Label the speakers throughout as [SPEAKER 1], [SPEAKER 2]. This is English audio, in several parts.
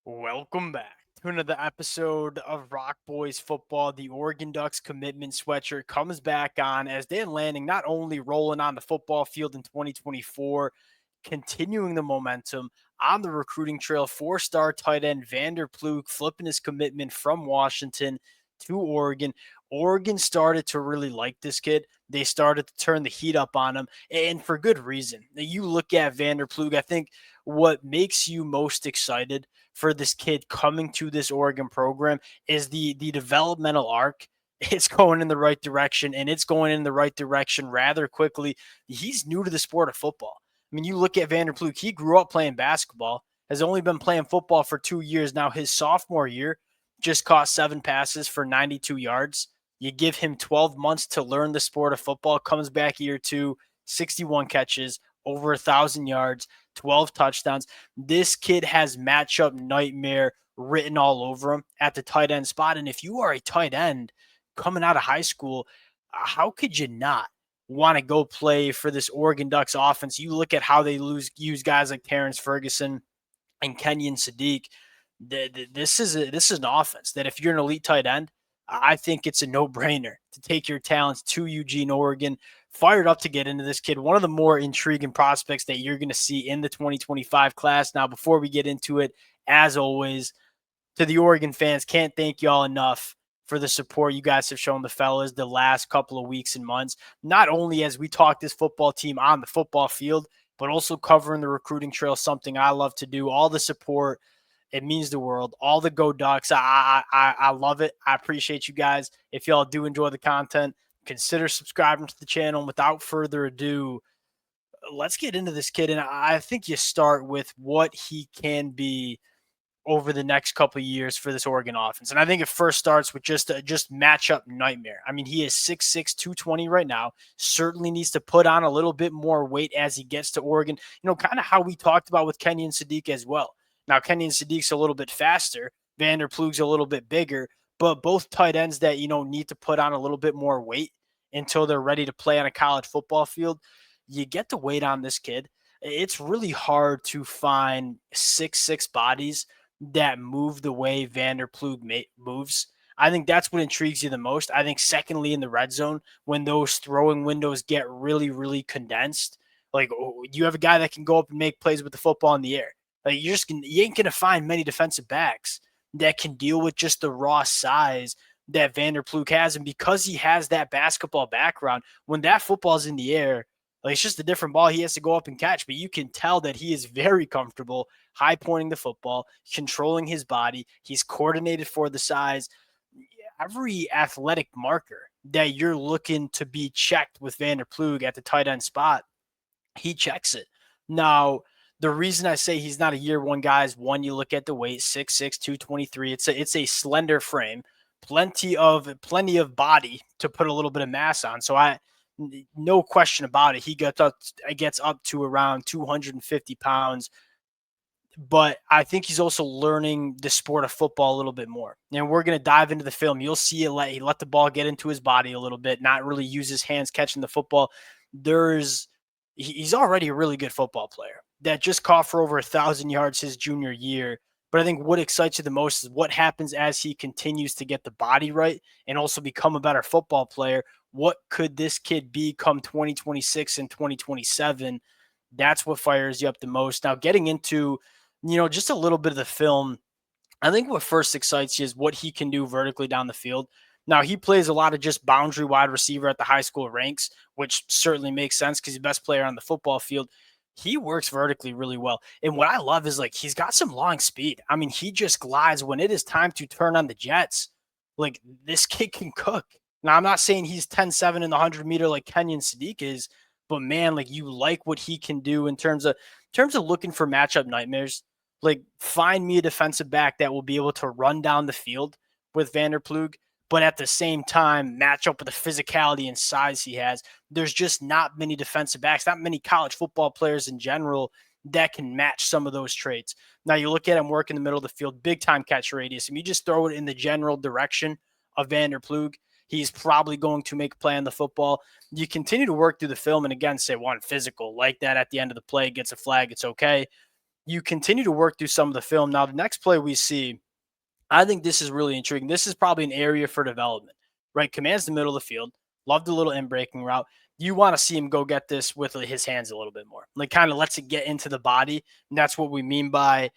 [SPEAKER 1] Welcome back to another episode of Rock Boys Football. The Oregon Ducks commitment sweatshirt comes back on as Dan Lanning not only rolling on the football field in 2024, continuing the momentum on the recruiting trail. Four-star tight end Vander Ploog flipping his commitment from Washington to Oregon. Oregon started to really like this kid. They started to turn the heat up on him, and for good reason. Now, you look at Vander Ploog, I think what makes you most excited for this kid coming to this Oregon program is the developmental arc. It's going in the right direction, and it's going in the right direction rather quickly. He's new to the sport of football. I mean, you look at Vander Ploeg, he grew up playing basketball, has only been playing football for 2 years. Now, his sophomore year just caught 7 passes for 92 yards. You give him 12 months to learn the sport of football, comes back year two, 61 catches, over 1,000 yards, 12 touchdowns. This kid has matchup nightmare written all over him at the tight end spot. And if you are a tight end coming out of high school, how could you not want to go play for this Oregon Ducks offense? You look at how they use guys like Terrence Ferguson and Kenyon Sadiq. This is an offense that if you're an elite tight end, I think it's a no-brainer to take your talents to Eugene, Oregon. Fired up to get into this kid. One of the more intriguing prospects that you're going to see in the 2025 class. Now, before we get into it, as always, to the Oregon fans, can't thank y'all enough for the support you guys have shown the fellas the last couple of weeks and months. Not only as we talk this football team on the football field, but also covering the recruiting trail, something I love to do. All the support, it means the world. All the Go Ducks, I love it. I appreciate you guys. If y'all do enjoy the content, consider subscribing to the channel. And without further ado, let's get into this kid. And I think you start with what he can be over the next couple of years for this Oregon offense. And I think it first starts with just matchup nightmare. I mean, he is 6'6", 220 right now. Certainly needs to put on a little bit more weight as he gets to Oregon. You know, kind of how we talked about with Kenyon Sadiq as well. Now, Kenyon Sadiq's a little bit faster. Vander Ploeg's a little bit bigger. But both tight ends that, need to put on a little bit more weight until they're ready to play on a college football field. You get the weight on this kid. It's really hard to find 6'6" bodies that move the way Vander Ploeg moves. I think that's what intrigues you the most. I think secondly in the red zone, when those throwing windows get really, really condensed, like you have a guy that can go up and make plays with the football in the air. Like you ain't gonna find many defensive backs that can deal with just the raw size that Vander Ploeg has. And because he has that basketball background, when that football's in the air, like it's just a different ball he has to go up and catch. But you can tell that he is very comfortable high pointing the football, controlling his body. He's coordinated for the size. Every athletic marker that you're looking to be checked with Vander Ploeg at the tight end spot, he checks it. Now, the reason I say he's not a year one guy is one, you look at the weight, 6'6", 223. It's a slender frame, plenty of body to put a little bit of mass on. So no question about it, he gets up to around 250 pounds. But I think he's also learning the sport of football a little bit more. And we're going to dive into the film. You'll see he let the ball get into his body a little bit, not really use his hands catching the football. He's already a really good football player that just caught for over 1,000 yards his junior year. But I think what excites you the most is what happens as he continues to get the body right and also become a better football player. What could this kid be come 2026 and 2027? That's what fires you up the most. Now, getting into just a little bit of the film, I think what first excites you is what he can do vertically down the field. Now, he plays a lot of just boundary wide receiver at the high school ranks, which certainly makes sense because he's the best player on the football field. He works vertically really well. And what I love is he's got some long speed. I mean, he just glides when it is time to turn on the jets. Like this kid can cook. Now, I'm not saying he's 10-7 in the 100-meter like Kenyon Sadiq is, but man, you like what he can do in terms of looking for matchup nightmares. Like, find me a defensive back that will be able to run down the field with Vander Ploeg, but at the same time match up with the physicality and size he has. There's just not many defensive backs, not many college football players in general that can match some of those traits. Now, you look at him work in the middle of the field, big time catch radius, and you just throw it in the general direction of Vander Ploeg, he's probably going to make a play on the football. You continue to work through the film and again say one physical like that at the end of the play, gets a flag, it's okay. You continue to work through some of the film. Now, the next play we see, I think this is really intriguing. This is probably an area for development, right? Commands the middle of the field. Love the little in breaking route. You want to see him go get this with his hands a little bit more, like kind of lets it get into the body. And that's what we mean by,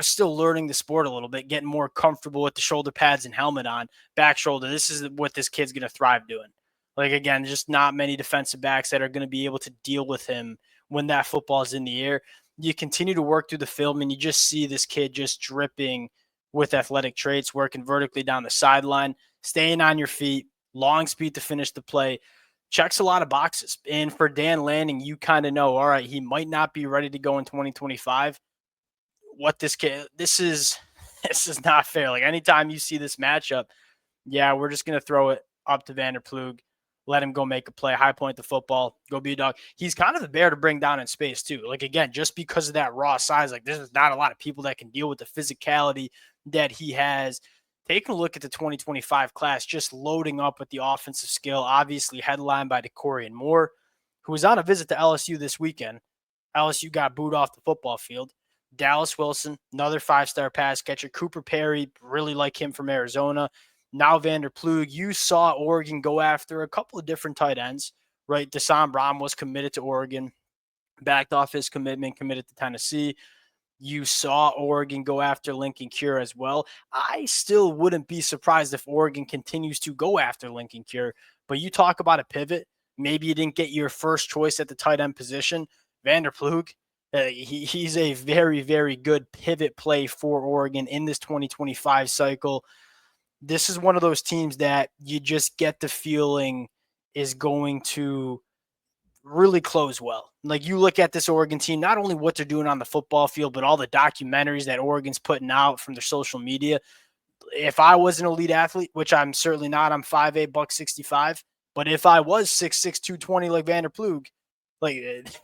[SPEAKER 1] still learning the sport a little bit, getting more comfortable with the shoulder pads and helmet on, back shoulder. This is what this kid's going to thrive doing. Like, again, just not many defensive backs that are going to be able to deal with him when that football is in the air. You continue to work through the film and you just see this kid just dripping with athletic traits, working vertically down the sideline, staying on your feet, long speed to finish the play. Checks a lot of boxes. And for Dan Lanning, you kind of know, all right, he might not be ready to go in 2025. What this kid, this is not fair. Like, anytime you see this matchup, yeah, we're just going to throw it up to Vander Ploog, let him go make a play, high point the football, go be a dog. He's kind of a bear to bring down in space too. Like, again, just because of that raw size, like there's not a lot of people that can deal with the physicality that he has. Taking a look at the 2025 class, just loading up with the offensive skill, obviously headlined by DeCorian Moore, who was on a visit to LSU this weekend. LSU got booed off the football field. Dallas Wilson, another five-star pass catcher. Cooper Perry, really like him from Arizona. Now Vander Ploog. You saw Oregon go after a couple of different tight ends, right? Deshaun Brown was committed to Oregon, backed off his commitment, committed to Tennessee. You saw Oregon go after Lincoln Cure as well. I still wouldn't be surprised if Oregon continues to go after Lincoln Cure. But you talk about a pivot. Maybe you didn't get your first choice at the tight end position. Vander Ploog, he's a very, very good pivot play for Oregon in this 2025 cycle. This is one of those teams that you just get the feeling is going to really close well. Like, you look at this Oregon team, not only what they're doing on the football field, but all the documentaries that Oregon's putting out from their social media. If I was an elite athlete, which I'm certainly not, I'm 5'8", buck 65. But if I was 6'6", 220 like Vander Ploog, like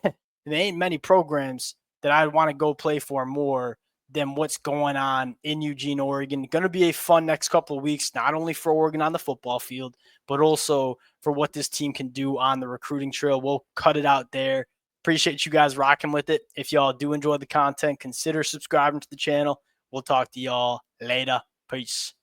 [SPEAKER 1] there ain't many programs that I'd want to go play for more than what's going on in Eugene, Oregon. Going to be a fun next couple of weeks, not only for Oregon on the football field, but also for what this team can do on the recruiting trail. We'll cut it out there. Appreciate you guys rocking with it. If y'all do enjoy the content, consider subscribing to the channel. We'll talk to y'all later. Peace.